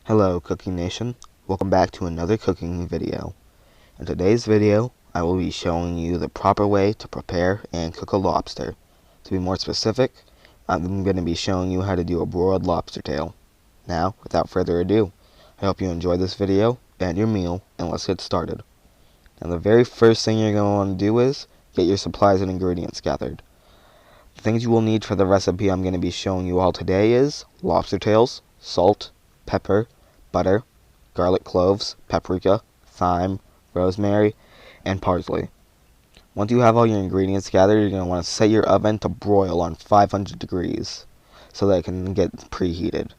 Hello Cooking Nation, welcome back to another cooking video. In today's video, I will be showing you the proper way to prepare and cook a lobster. To be more specific, I'm going to be showing you how to do a broiled lobster tail. Now, without further ado, I hope you enjoy this video and your meal, and let's get started. Now the very first thing you're going to want to do is get your supplies and ingredients gathered. The things you will need for the recipe I'm going to be showing you all today is lobster tails, salt, pepper, butter, garlic cloves, paprika, thyme, rosemary, and parsley. Once you have all your ingredients gathered, you're going to want to set your oven to broil on 500 degrees so that it can get preheated.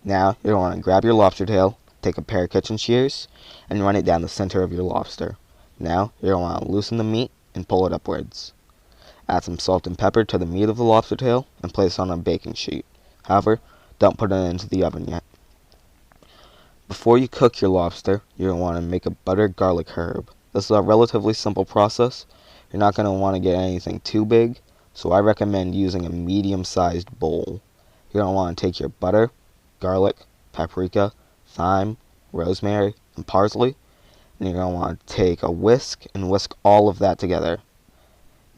Now, you're going to want to grab your lobster tail, take a pair of kitchen shears, and run it down the center of your lobster. Now, you're going to want to loosen the meat and pull it upwards. Add some salt and pepper to the meat of the lobster tail and place it on a baking sheet. However, don't put it into the oven yet. Before you cook your lobster, you're going to want to make a buttered garlic herb. This is a relatively simple process. You're not going to want to get anything too big, so I recommend using a medium-sized bowl. You're going to want to take your butter, garlic, paprika, thyme, rosemary, and parsley, and you're going to want to take a whisk and whisk all of that together.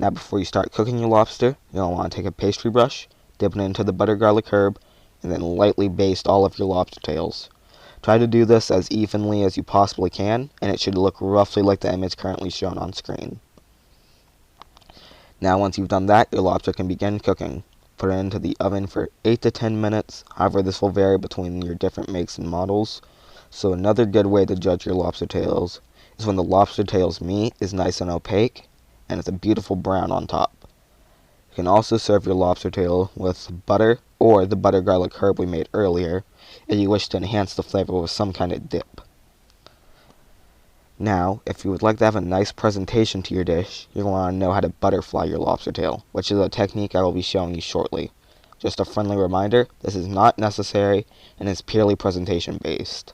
Now before you start cooking your lobster, you're going to want to take a pastry brush, dip it into the butter garlic herb, and then lightly baste all of your lobster tails. Try to do this as evenly as you possibly can, and it should look roughly like the image currently shown on screen. Now once you've done that, your lobster can begin cooking. Put it into the oven for 8 to 10 minutes, however this will vary between your different makes and models. So another good way to judge your lobster tails is when the lobster tail's meat is nice and opaque, and it's a beautiful brown on top. You can also serve your lobster tail with butter or the butter garlic herb we made earlier if you wish to enhance the flavor with some kind of dip. Now, if you would like to have a nice presentation to your dish, you're going to want to know how to butterfly your lobster tail, which is a technique I will be showing you shortly. Just a friendly reminder, this is not necessary and is purely presentation based.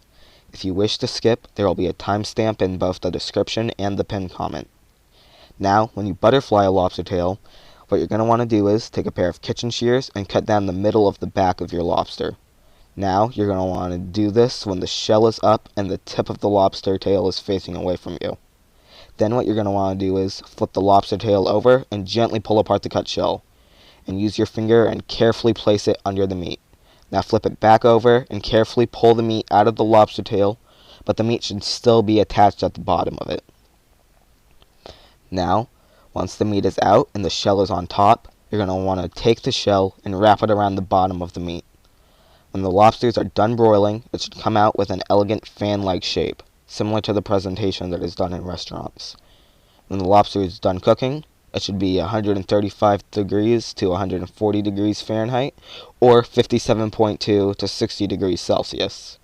If you wish to skip, there will be a timestamp in both the description and the pinned comment. Now, when you butterfly a lobster tail, what you're going to want to do is take a pair of kitchen shears and cut down the middle of the back of your lobster. Now, you're going to want to do this when the shell is up and the tip of the lobster tail is facing away from you. Then what you're going to want to do is flip the lobster tail over and gently pull apart the cut shell. And use your finger and carefully place it under the meat. Now flip it back over and carefully pull the meat out of the lobster tail, but the meat should still be attached at the bottom of it. Now, once the meat is out and the shell is on top, you're going to want to take the shell and wrap it around the bottom of the meat. When the lobsters are done broiling, it should come out with an elegant fan-like shape, similar to the presentation that is done in restaurants. When the lobster is done cooking, it should be 135 degrees to 140 degrees Fahrenheit, or 57.2 to 60 degrees Celsius.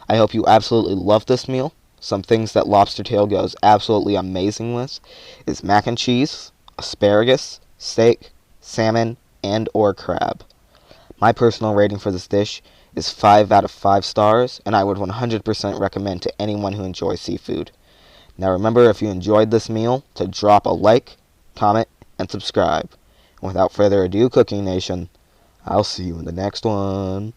I hope you absolutely love this meal. Some things that lobster tail goes absolutely amazing with is mac and cheese, asparagus, steak, salmon, and or crab. My personal rating for this dish is 5 out of 5 stars, and I would 100% recommend to anyone who enjoys seafood. Now remember, if you enjoyed this meal, to drop a like, comment, and subscribe. And without further ado, Cooking Nation, I'll see you in the next one.